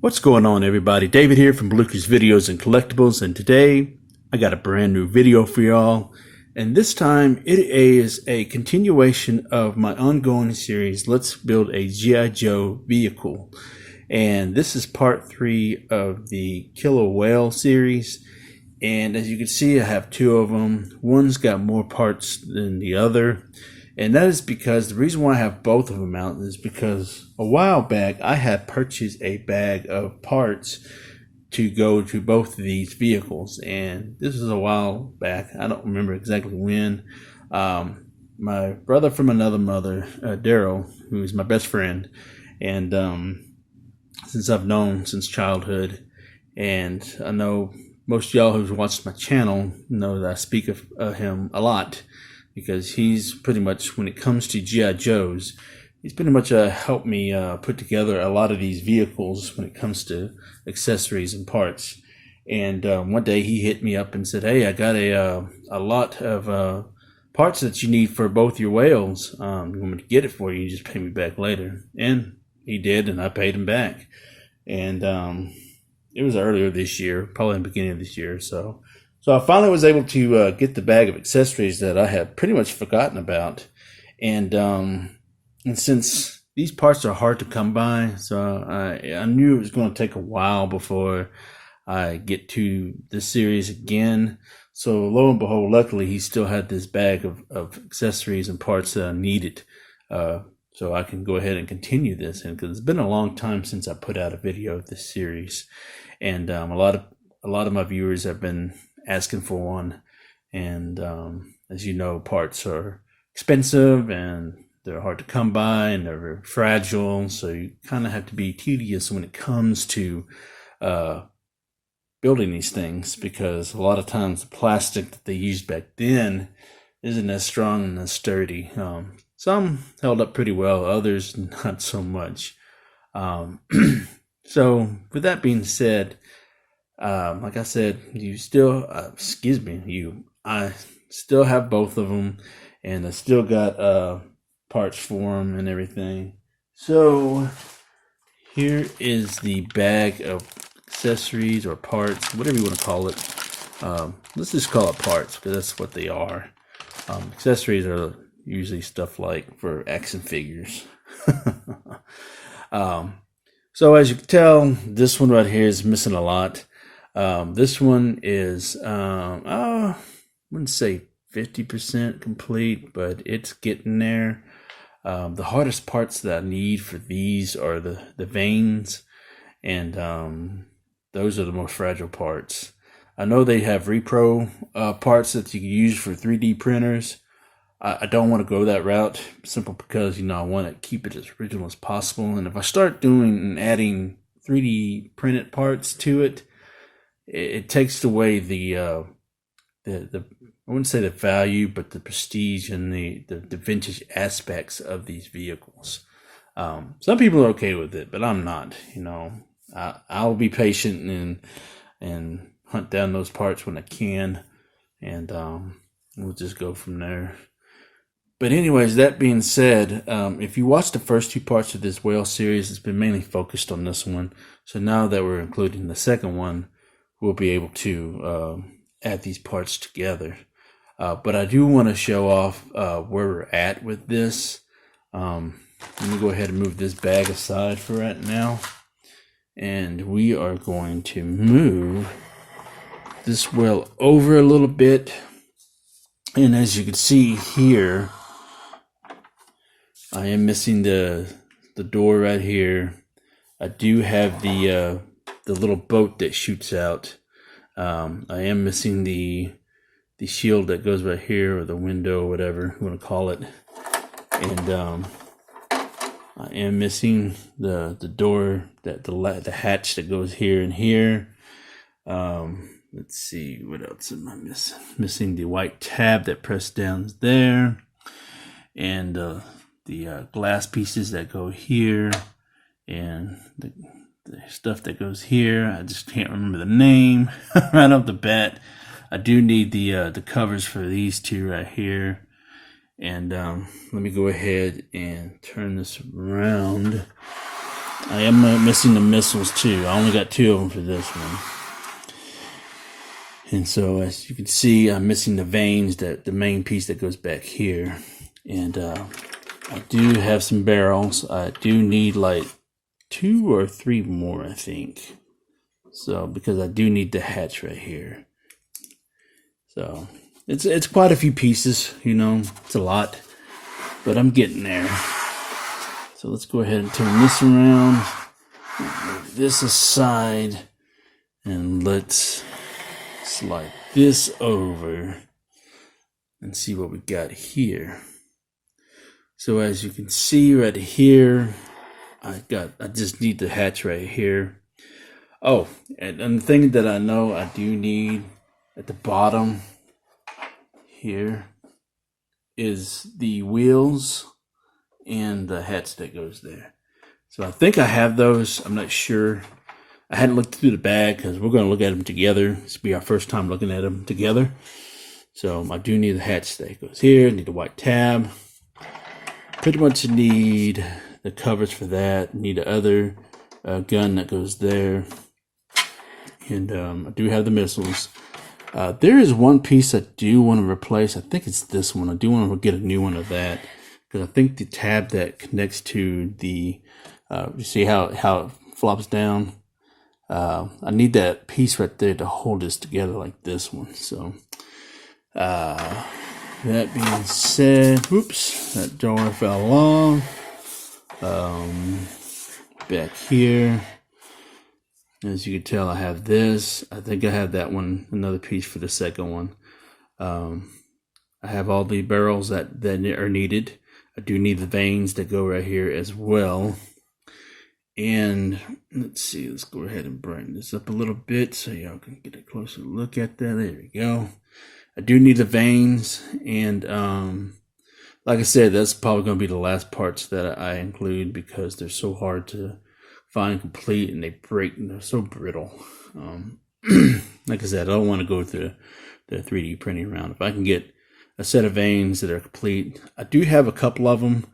What's going on, everybody? David here from Bluckers Videos and Collectables, and today I got a brand new video for y'all. And this time it is a continuation of my ongoing series, Let's Build a G.I. Joe Vehicle. And this is part 3 of the Killer Whale series. And as you can see, I have 2 of them. One's got more parts than the other. And that is because the reason why I have both of them out is because a while back I had purchased a bag of parts to go to both of these vehicles. And this is a while back. I don't remember exactly when. My brother from another mother, Daryl, who is my best friend, and since I've known since childhood, and I know most of y'all who've watched my channel know that I speak of him a lot, because he's pretty much, when it comes to G.I. Joes, he's pretty much helped me put together a lot of these vehicles when it comes to accessories and parts. And one day he hit me up and said, "Hey, I got a lot of parts that you need for both your whales. You want me to get it for you? You just pay me back later." And he did, and I paid him back. And it was earlier this year, probably in the beginning of this year. So I finally was able to get the bag of accessories that I had pretty much forgotten about. And since these parts are hard to come by, so I knew it was going to take a while before I get to this series again. So lo and behold, luckily he still had this bag of accessories and parts that I needed, so I can go ahead and continue this. And because it's been a long time since I put out a video of this series, and a lot of my viewers have been asking for one. And as you know, parts are expensive and they're hard to come by and they're very fragile, so you kind of have to be tedious when it comes to building these things, because a lot of times the plastic that they used back then isn't as strong and as sturdy. Some held up pretty well, others not so much. So with that being said, like I said, I still have both of them, and I still got parts for them and everything. So here is the bag of accessories or parts, whatever you want to call it. Let's just call it parts, because that's what they are. Accessories are usually stuff like for action figures. So as you can tell, this one right here is missing a lot. This one is, I wouldn't say 50% complete, but it's getting there. The hardest parts that I need for these are the veins, and those are the most fragile parts. I know they have repro parts that you can use for 3D printers. I don't want to go that route, simple because, I want to keep it as original as possible. And if I start doing and adding 3D printed parts to it, it takes away the I wouldn't say the value, but the prestige and the vintage aspects of these vehicles. Some people are okay with it, but I'm not. I'll be patient and hunt down those parts when I can, and we'll just go from there. But anyways, that being said, if you watch the first 2 parts of this whale series, it's been mainly focused on this one. So now that we're including the second one, we'll be able to add these parts together. But I do want to show off where we're at with this. Let me go ahead and move this bag aside for right now. And we are going to move this whale over a little bit. And as you can see here, I am missing the door right here. I do have the little boat that shoots out. I am missing the shield that goes right here, or the window, whatever you want to call it. And I am missing the door, the hatch that goes here and here. Let's see, what else am I missing? Missing the white tab that pressed down there, and the glass pieces that go here, and the stuff that goes here. I just can't remember the name right off the bat. I do need the covers for these 2 right here. And let me go ahead and turn this around I am missing the missiles too. I only got 2 of them for this one. And so as you can see, I'm missing the vanes, the main piece that goes back here. And I do have some barrels. I do need like 2 or 3 more, I think. So because I do need the hatch right here. So it's quite a few pieces, you know, it's a lot, but I'm getting there. So let's go ahead and turn this around, move this aside, and let's slide this over and see what we got here. So as you can see right here, I just need the hatch right here. Oh, and the thing that I know I do need at the bottom here is the wheels and the hatch that goes there. So I think I have those. I'm not sure. I hadn't looked through the bag because we're going to look at them together. This will be our first time looking at them together. So I do need the hatch that goes here. I need the white tab. Pretty much need the covers for that. Need the other gun that goes there. And I do have the missiles. There is one piece I do want to replace. I think it's this one. I do want to get a new one of that. Because I think the tab that connects to the, you see how it flops down? I need that piece right there to hold this together like this one. So, that being said, oops, that door fell off. Back here. As you can tell, I have this. I think I have that one, another piece for the second one. I have all the barrels that are needed. I do need the vanes that go right here as well. And let's see, let's go ahead and brighten this up a little bit so y'all can get a closer look at that. There we go. I do need the vanes, and like I said, that's probably going to be the last parts that I include because they're so hard to find complete and they break and they're so brittle. Like I said, I don't want to go through the 3D printing around. If I can get a set of vanes that are complete, I do have a couple of them,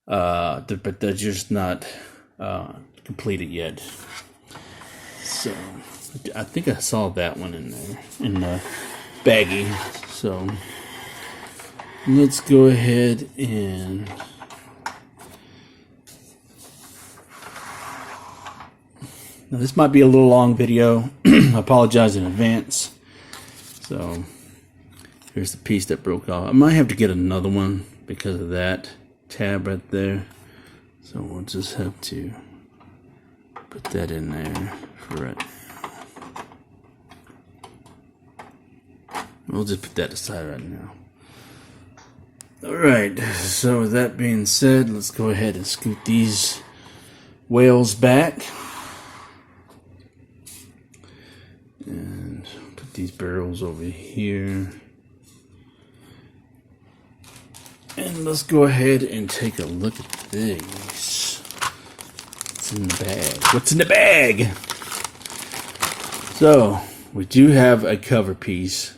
but they're just not completed yet. So I think I saw that one in there in the baggie. So let's go ahead and now this might be a little long video. I apologize in advance. So here's the piece that broke off. I might have to get another one because of that tab right there. So we'll just have to put that in there for it. We'll just put that aside right now. Alright, so with that being said, let's go ahead and scoot these whales back. And put these barrels over here. And let's go ahead and take a look at these. What's in the bag? What's in the bag? So, we do have a cover piece.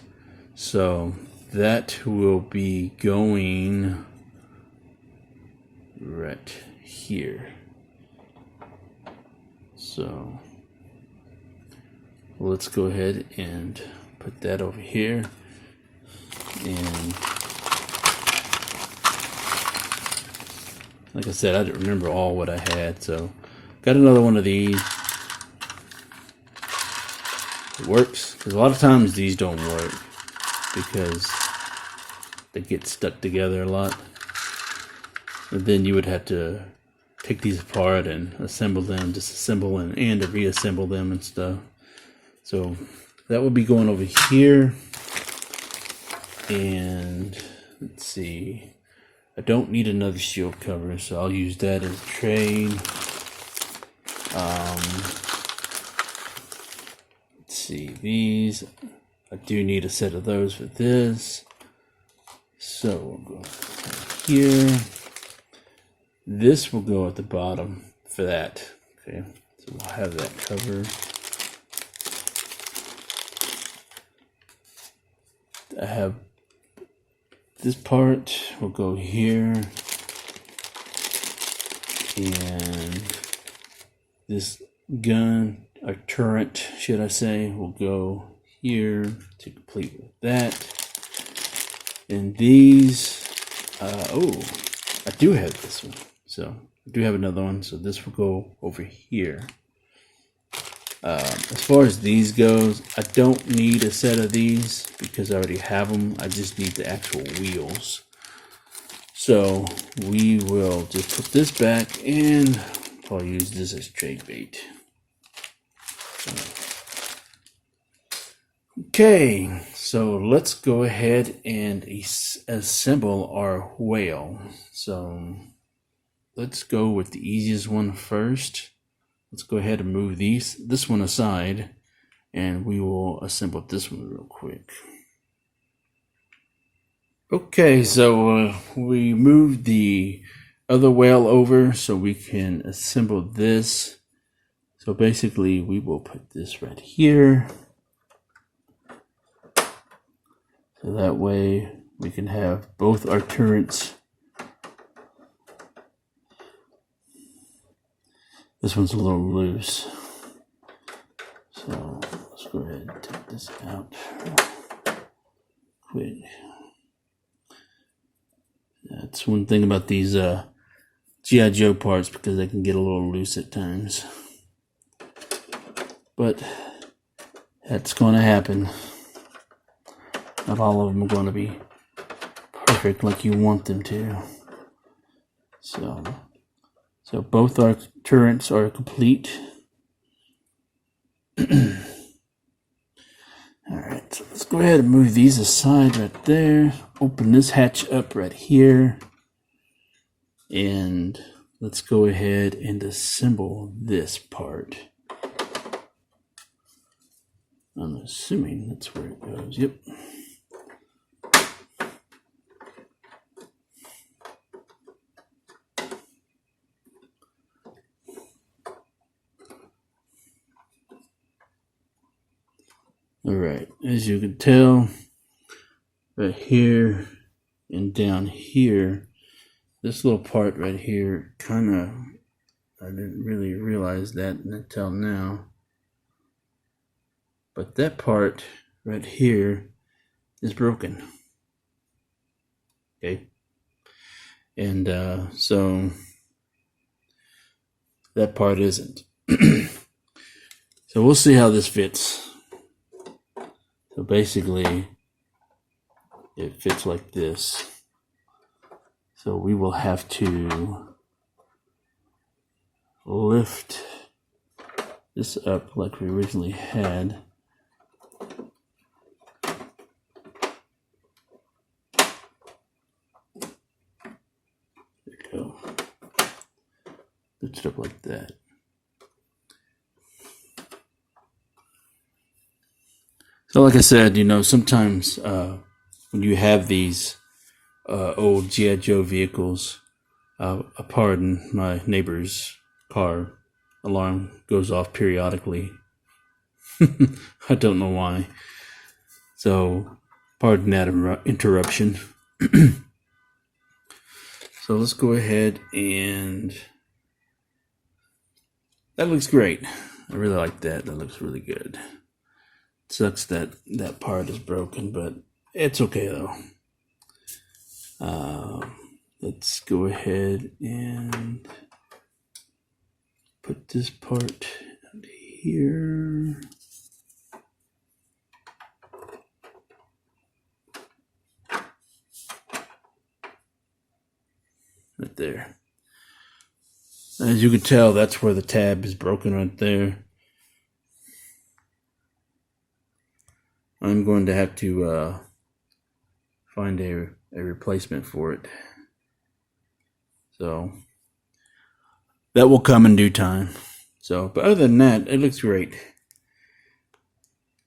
So, that will be going right here. So, let's go ahead and put that over here. And like I said, I didn't remember all what I had, so got another one of these. It works, because a lot of times these don't work because they get stuck together a lot. And then you would have to take these apart and assemble them, disassemble and reassemble them and stuff. So that will be going over here. And let's see. I don't need another shield cover, so I'll use that as a trade. Let's see, these, I do need a set of those for this. So we'll go here. This will go at the bottom for that. Okay, so we'll have that covered. I have this part will go here, and This gun, or turret, should I say, will go here to complete with that. And these, oh, I do have this one. So I do have another one. So this will go over here. As far as these goes, I don't need a set of these because I already have them. I just need the actual wheels. So we will just put this back and I'll use this as trade bait. Okay, so let's go ahead and assemble our whale. So let's go with the easiest one first. Let's go ahead and move this one aside, and we will assemble this one real quick. Okay, so we moved the other whale over so we can assemble this. So basically, we will put this right here. So that way we can have both our turrets. This one's a little loose. So let's go ahead and take this out quick. That's one thing about these G.I. Joe parts, because they can get a little loose at times. But that's going to happen. Not all of them are going to be perfect like you want them to. So both our turrets are complete. Alright, so let's go ahead and move these aside right there. Open this hatch up right here. And let's go ahead and assemble this part. I'm assuming that's where it goes. Yep. Alright, as you can tell, right here and down here, this little part right here, I didn't really realize that until now. But that part right here is broken. Okay. And so that part isn't. So we'll see how this fits. So basically, it fits like this. So we will have to lift this up like we originally had. There we go. Lift it up like that. So like I said, sometimes when you have these old G.I. Joe vehicles, pardon, my neighbor's car alarm goes off periodically. I don't know why. So pardon that interruption. So let's go ahead and... That looks great. I really like that. That looks really good. Sucks that that part is broken, but it's okay though. Let's go ahead and put this part here. Right there. As you can tell, that's where the tab is broken right there. I'm going to have to find a replacement for it. So that will come in due time. So, but other than that, it looks great.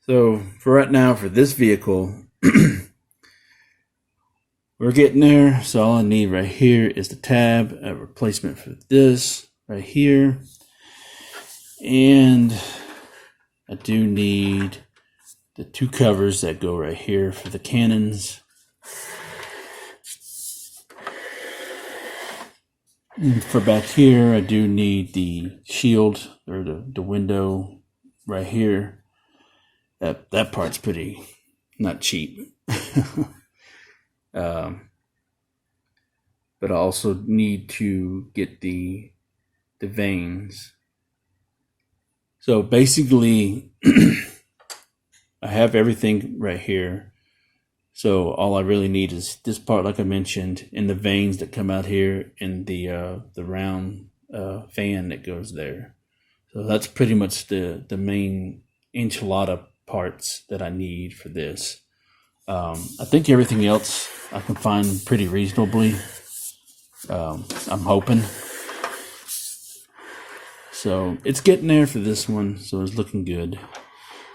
So for right now, for this vehicle, we're getting there. So all I need right here is the tab, a replacement for this right here. And I do need the two covers that go right here for the cannons. And for back here, I do need the shield or the window right here. That part's pretty not cheap. But I also need to get the vanes. So basically, I have everything right here. So all I really need is this part, like I mentioned, and the vanes that come out here, and the round fan that goes there. So that's pretty much the main enchilada parts that I need for this. I think everything else I can find pretty reasonably. I'm hoping. So it's getting there for this one, so it's looking good.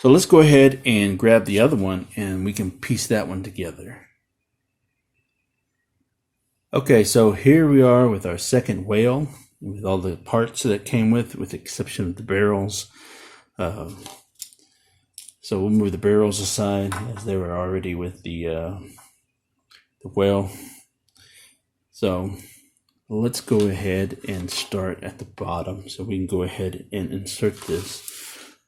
So let's go ahead and grab the other one and we can piece that one together. Okay, so here we are with our second whale, with all the parts that came with the exception of the barrels. So we'll move the barrels aside as they were already with the whale. So let's go ahead and start at the bottom so we can go ahead and insert this.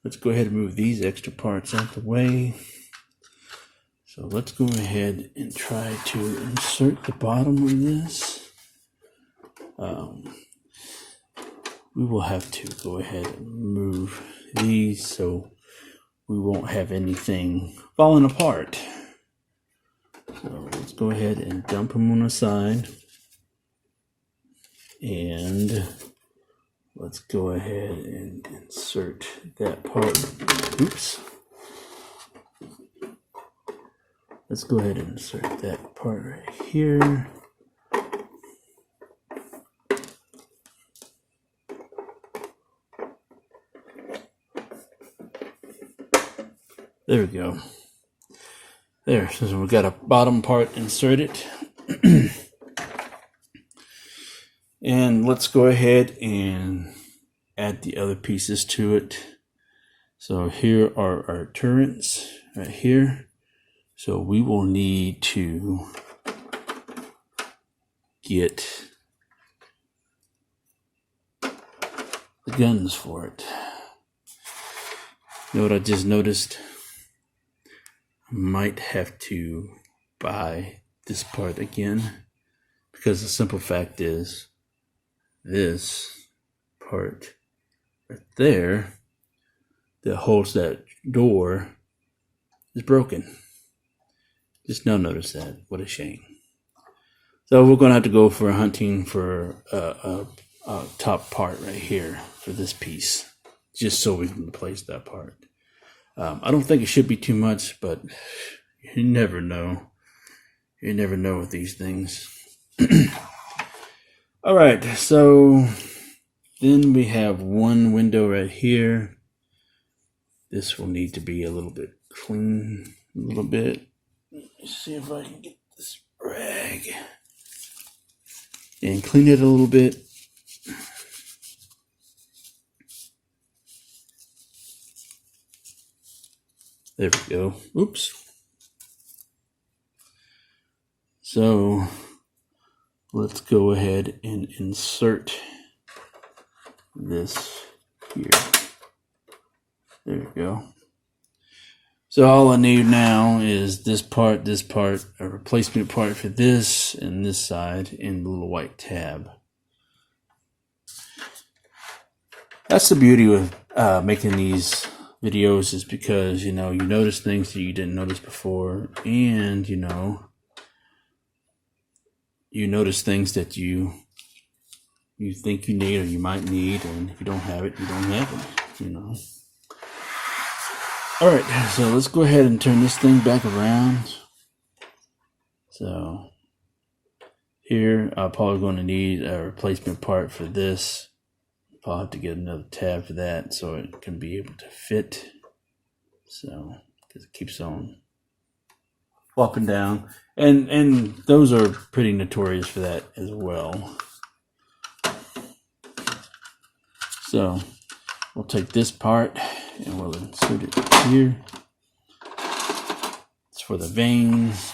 Let's go ahead and move these extra parts out the way. So let's go ahead and try to insert the bottom of this. We will have to go ahead and move these so we won't have anything falling apart. So let's go ahead and dump them on the side. And let's go ahead and insert that part. Oops. Let's go ahead and insert that part right here. There we go. There, so we've got a bottom part inserted. And let's go ahead and add the other pieces to it. So here are our turrets right here. So we will need to get the guns for it. You know what I just noticed? I might have to buy this part again, because the simple fact is this part right there that holds that door is broken. Just now notice that. What a shame. So we're going to have to go for hunting for a top part right here for this piece, just so we can replace that part. I don't think it should be too much, but you never know. You never know with these things. All right, so then we have one window right here. This will need to be a little bit clean, a little bit. Let's see if I can get this rag and clean it a little bit. There we go. Oops. So let's go ahead and insert this here. There we go. So all I need now is this part, a replacement part for this and this side, and the little white tab. That's the beauty of making these videos, is because, you know, you notice things that you didn't notice before, and, you know, you notice things that you think you need or you might need, and if you don't have it, you don't have it, you know. Alright, so let's go ahead and turn this thing back around. So here I'm probably going to need a replacement part for this. I'll have to get another tab for that so it can be able to fit. So, because it keeps on flopping down. And those are pretty notorious for that as well. So we'll take this part and we'll insert it here. It's for the veins.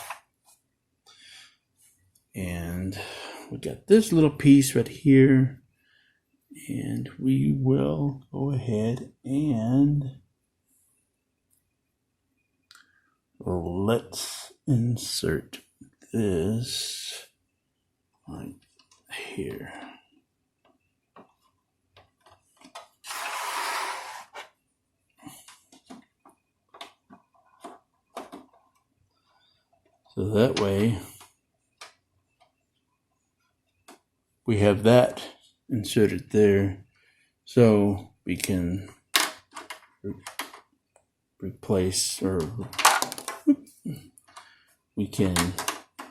And we got this little piece right here, and we will go ahead and let's insert this right here. So that way we have that inserted there, so we can replace, or we can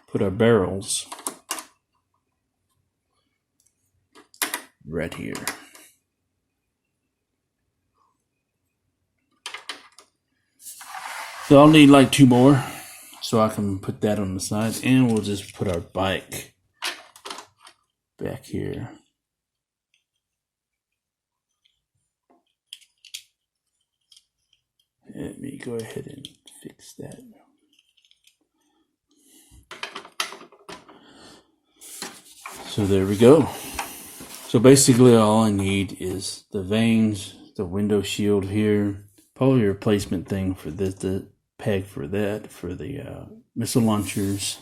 put our barrels right here. So I'll need like 2 more, so I can put that on the side, and we'll just put our bike back here. Let me go ahead and fix that. So there we go. So basically all I need is the vanes, the window shield here, probably a replacement thing for this, the peg for that, for the missile launchers.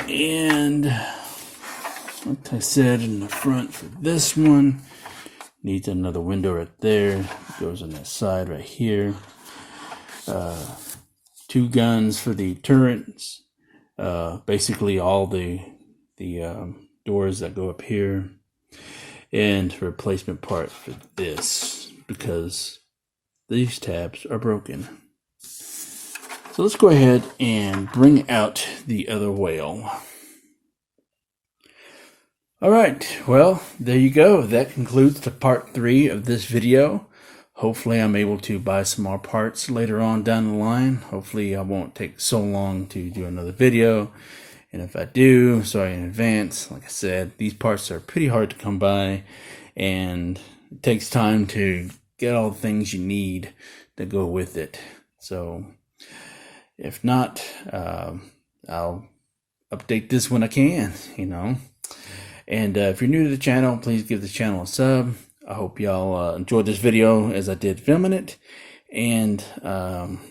And like I said, in the front for this one, needs another window right there. It goes on that side right here. 2 guns for the turrets. Basically all the doors that go up here, and a replacement part for this because these tabs are broken. So let's go ahead and bring out the other whale. Alright, well, there you go. That concludes the part 3 of this video. Hopefully I'm able to buy some more parts later on down the line. Hopefully I won't take so long to do another video. And if I do, sorry in advance. Like I said, these parts are pretty hard to come by, and it takes time to get all the things you need to go with it. So if not, I'll update this when I can, you know. And if you're new to the channel, please give the channel a sub. I hope y'all enjoyed this video as I did filming it. And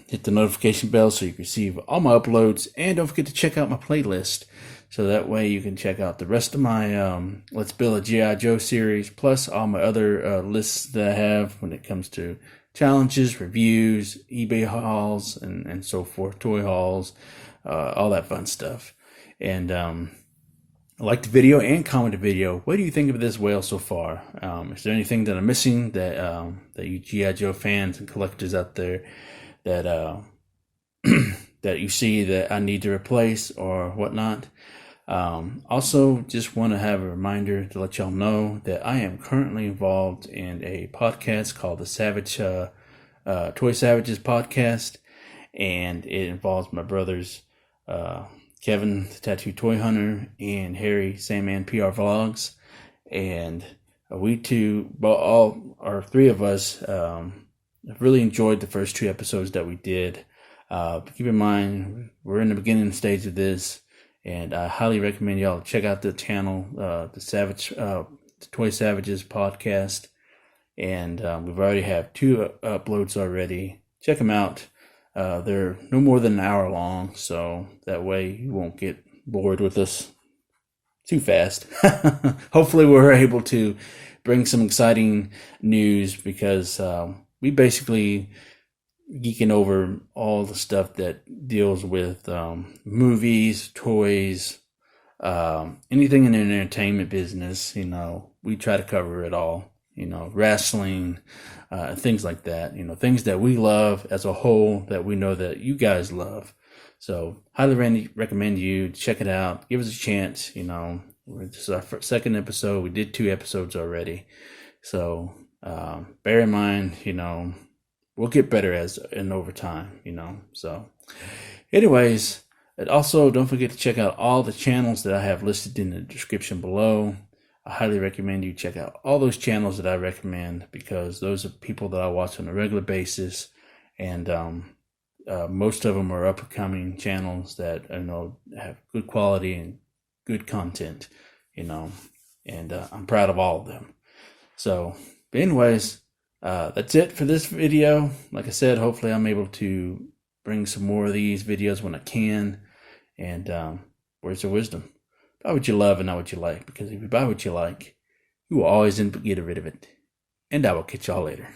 hit the notification bell so you can receive all my uploads. And don't forget to check out my playlist, so that way you can check out the rest of my Let's Build a G.I. Joe series, plus all my other lists that I have when it comes to challenges, reviews, eBay hauls, and so forth, toy hauls, all that fun stuff. And like the video and comment the video. What do you think of this whale so far? Is there anything that I'm missing that that you G.I. Joe fans and collectors out there that that you see that I need to replace or whatnot? Also, just want to have a reminder to let y'all know that I am currently involved in a podcast called the Savage Toy Savages podcast, and it involves my brothers Kevin, the Tattoo Toy Hunter, and Harry, SanmanPRvlogs. And we two, all our 3 of us, have really enjoyed the first 2 episodes that we did. But keep in mind, we're in the beginning stage of this, and I highly recommend y'all check out the channel, the Toy Savages podcast. And we've already have 2 uploads already. Check them out. They're no more than an hour long, so that way you won't get bored with us too fast. Hopefully we're able to bring some exciting news, because we basically geeking over all the stuff that deals with movies, toys, anything in the entertainment business. You know, we try to cover it all. You know, wrestling, things like that, you know, things that we love as a whole that we know that you guys love. So highly recommend you check it out. Give us a chance. You know, this is our 2nd episode. We did 2 episodes already. So bear in mind, you know, we'll get better over time, you know. So anyways, and also don't forget to check out all the channels that I have listed in the description below. I highly recommend you check out all those channels that I recommend, because those are people that I watch on a regular basis, and most of them are up-and-coming channels that I know have good quality and good content, you know, and I'm proud of all of them. So, but anyways, that's it for this video. Like I said, hopefully I'm able to bring some more of these videos when I can. And words of wisdom: buy what you love and not what you like, because if you buy what you like, you will always end up getting rid of it. And I will catch y'all later.